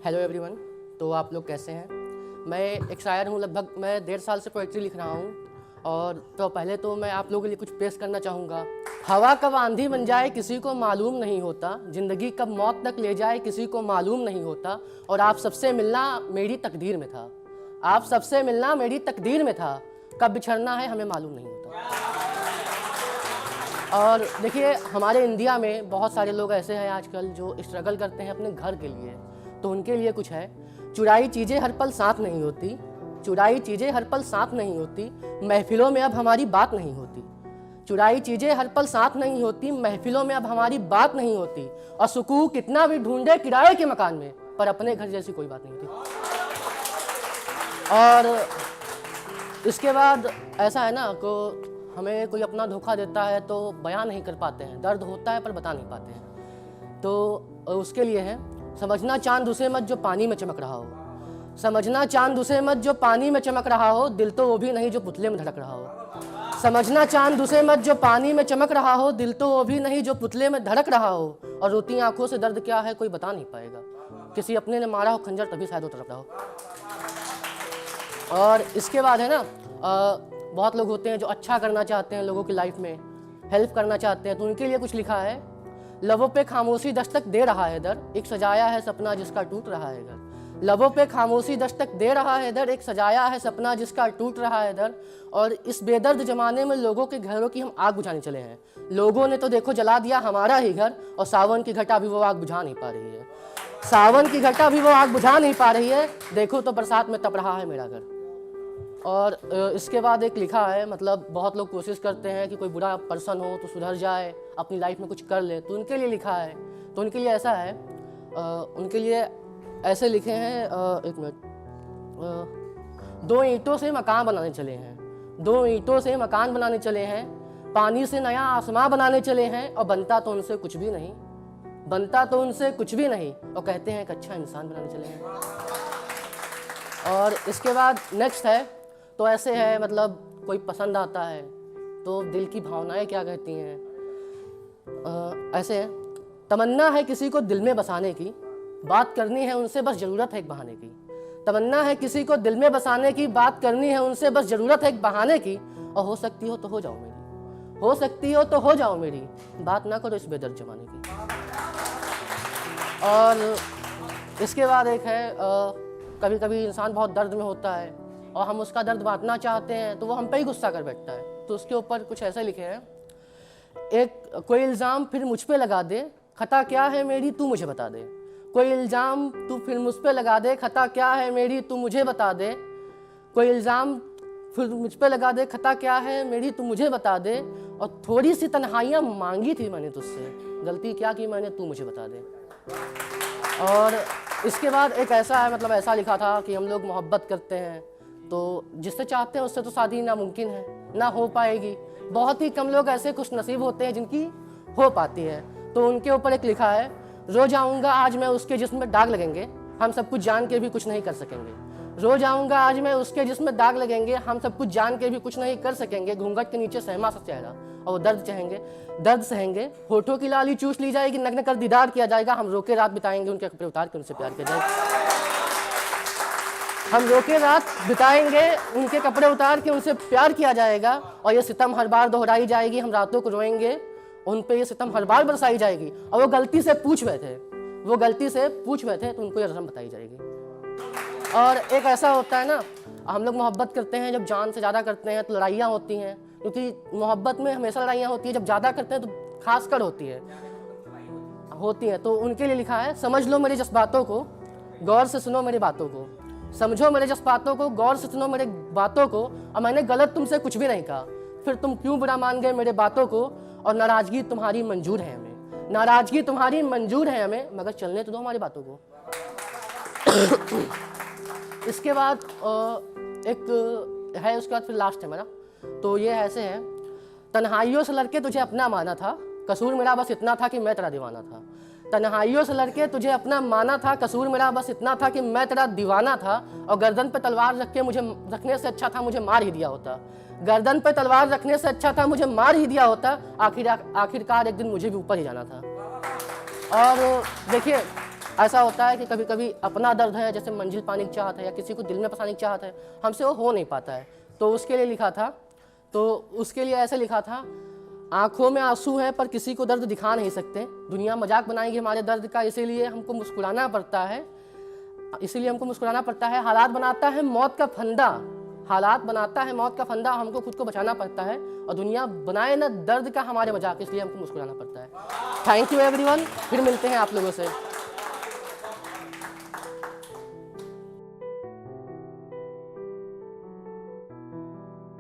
Hello everyone. तो आप लोग कैसे हैं? मैं एक शायर हूँ, लगभग मैं 1.5 साल से पोइट्री लिख रहा हूँ। और तो पहले तो मैं आप लोगों के लिए कुछ पेश करना चाहूँगा। हवा कब आंधी बन जाए किसी को मालूम नहीं होता, ज़िंदगी कब मौत तक ले जाए किसी को मालूम नहीं होता, और आप सबसे मिलना मेरी तकदीर में था। आप सबसे मिलना मेरी तकदीर में था, कब बिछड़ना है हमें मालूम नहीं होता। और देखिए, हमारे इंडिया में बहुत सारे लोग ऐसे हैं आजकल जो स्ट्रगल करते हैं अपने घर के लिए। तो उनके लिए कुछ है। चुराई चीज़ें हर पल साथ नहीं होती, चुराई चीज़ें हर पल साथ नहीं होती, महफिलों में अब हमारी बात नहीं होती। चुराई चीज़ें हर पल साथ नहीं होती, महफिलों में अब हमारी बात नहीं होती, और सुकून कितना भी ढूंढे किराए के मकान में, पर अपने घर जैसी कोई बात नहीं होती। और इसके बाद ऐसा है ना को हमें कोई अपना धोखा देता है तो बयान नहीं कर पाते हैं, दर्द होता है पर बता नहीं पाते हैं। तो उसके लिए है, समझना चांद उसे मत जो पानी में चमक रहा हो, समझना चांद उसे मत जो पानी में चमक रहा हो, दिल तो वो भी नहीं जो पुतले में धड़क रहा हो। समझना चांद उसे मत जो पानी में चमक रहा हो, दिल तो वो भी नहीं जो पुतले में धड़क रहा हो, और रोती आंखों से दर्द क्या है कोई बता नहीं पाएगा, किसी अपने ने मारा हो खंजर तभी शायद वो तड़प रहा हो। और इसके बाद है ना, बहुत लोग होते हैं जो अच्छा करना चाहते हैं, लोगों की लाइफ में हेल्प करना चाहते हैं, तो उनके लिए कुछ लिखा है। लबों पे खामोशी दस्तक दे रहा है दर, एक सजाया है सपना जिसका टूट रहा है घर। लबों पे खामोशी दस्तक दे रहा है दर, एक सजाया है सपना जिसका टूट रहा है दर। और इस बेदर्द जमाने में लोगों के घरों की हम आग बुझाने चले हैं। लोगों ने तो देखो जला दिया हमारा ही घर, और सावन की घटा भी वो आग बुझा नहीं पा रही है। सावन की घटा भी वो आग बुझा नहीं पा रही है, देखो तो बरसात में तप रहा है मेरा घर। और इसके बाद एक लिखा है, मतलब बहुत लोग कोशिश करते हैं कि कोई बुरा पर्सन हो तो सुधर जाए, अपनी लाइफ में कुछ कर ले, तो उनके लिए लिखा है। तो उनके लिए ऐसा है, उनके लिए ऐसे लिखे हैं, एक मिनट। 2 ईंटों से मकान बनाने चले हैं, 2 ईंटों से मकान बनाने चले हैं, पानी से नया आसमां बनाने चले हैं, और बनता तो उनसे कुछ भी नहीं, बनता तो उनसे कुछ भी नहीं, और कहते हैं एक अच्छा इंसान बनाने चले हैं। और इसके बाद नेक्स्ट है, तो ऐसे है, मतलब कोई पसंद आता है तो दिल की भावनाएं क्या कहती हैं। ऐसे है, तमन्ना है किसी को दिल में बसाने की, बात करनी है उनसे बस ज़रूरत है एक बहाने की। तमन्ना है किसी को दिल में बसाने की, बात करनी है उनसे बस ज़रूरत है एक बहाने की, और हो सकती हो तो हो जाओ मेरी, हो सकती हो तो हो जाओ मेरी, बात ना करो इस बेदर्द जमाने की। और इसके बाद एक है, कभी कभी इंसान बहुत दर्द में होता है और हम उसका दर्द बांटना चाहते हैं तो वो हम पे ही गुस्सा कर बैठता है। तो उसके ऊपर कुछ ऐसे लिखे हैं, एक कोई इल्ज़ाम फिर मुझ पे लगा दे, खता क्या है मेरी तू मुझे बता दे। कोई इल्ज़ाम तू फिर मुझ पे लगा दे, खता क्या है मेरी तू मुझे बता दे। कोई इल्ज़ाम फिर मुझ पे लगा दे, खता क्या है मेरी तू मुझे बता दे। और थोड़ी सी तन्हाइयाँ मांगी थी मैंने तुझसे, गलती क्या की मैंने तू मुझे बता दे। और इसके बाद एक ऐसा है, मतलब ऐसा लिखा था कि हम लोग मोहब्बत करते हैं तो जिससे चाहते हैं उससे तो शादी नामुमकिन है, ना हो पाएगी। बहुत ही कम लोग ऐसे खुश नसीब होते हैं जिनकी हो पाती है। तो उनके ऊपर एक लिखा है, रोज आऊँगा आज मैं उसके जिस्म में दाग लगेंगे, हम सब कुछ जान के भी कुछ नहीं कर सकेंगे। रोज आऊँगा आज मैं उसके जिस्म में दाग लगेंगे, हम सब कुछ जान के भी कुछ नहीं कर सकेंगे। घूंघट के नीचे सहमा सा चेहरा और वो दर्द सहेंगे, होठों की लाली चूस ली जाएगी, नग्न कर दीदार किया जाएगा, हम रोके रात बिताएंगे उनके कपड़े उतार के उनसे प्यार किया जाएगा। हम रोके रात बिताएंगे उनके कपड़े उतार के उनसे प्यार किया जाएगा, और ये सितम हर बार दोहराई जाएगी, हम रातों को रोएंगे उन पे ये सितम हर बार बरसाई जाएगी। और वो गलती से पूछ बैठे, वो गलती से पूछ बैठे तो उनको ये रस्म बताई जाएगी। और एक ऐसा होता है ना, हम लोग मोहब्बत करते हैं जब जान से ज़्यादा करते हैं तो लड़ाइयाँ होती हैं, क्योंकि मोहब्बत में हमेशा लड़ाइयाँ होती है, जब ज़्यादा करते हैं तो खास कर होती है। तो उनके लिए लिखा है, समझ लो मेरी जज्बातों को, गौर से सुनो मेरी बातों को, समझो मेरे जज्बातों को, गौर से सुनो मेरे बातों को, और मैंने गलत तुमसे कुछ भी नहीं कहा, फिर तुम क्यों बुरा मान गए मेरे बातों को। और नाराज़गी तुम्हारी मंजूर है हमें, नाराज़गी तुम्हारी मंजूर है हमें, मगर चलने तो दो हमारी बातों को। इसके बाद एक है, उसके बाद फिर लास्ट है मेरा। तो ये ऐसे है, तन्हाइयों से लड़के तुझे अपना माना था, कसूर मेरा बस इतना था कि मैं तेरा दीवाना था। तन्हाइयों से लड़के तुझे अपना माना था, कसूर मेरा बस इतना था कि मैं तेरा दीवाना था। और गर्दन पे तलवार रख के मुझे रखने से अच्छा था मुझे मार ही दिया होता, गर्दन पे तलवार रखने से अच्छा था मुझे मार ही दिया होता। आखिरकार एक दिन मुझे भी ऊपर ही जाना था। और देखिए, ऐसा होता है कि कभी कभी अपना दर्द है, जैसे मंजिल पाने की चाहत है या किसी को दिल में फंसाने की चाहत है, हमसे वो हो नहीं पाता है। तो उसके लिए लिखा था, तो उसके लिए ऐसे लिखा था, आंखों में आंसू है पर किसी को दर्द दिखा नहीं सकते, दुनिया मजाक बनाएगी हमारे दर्द का, इसीलिए हमको मुस्कुराना पड़ता है, इसीलिए हमको मुस्कुराना पड़ता है। हालात बनाता है मौत का फंदा, हालात बनाता है मौत का फंदा, हमको खुद को बचाना पड़ता है, और दुनिया बनाए ना दर्द का हमारे मजाक, इसलिए हमको मुस्कुराना पड़ता है। थैंक यू एवरीवन, फिर मिलते हैं आप लोगों से।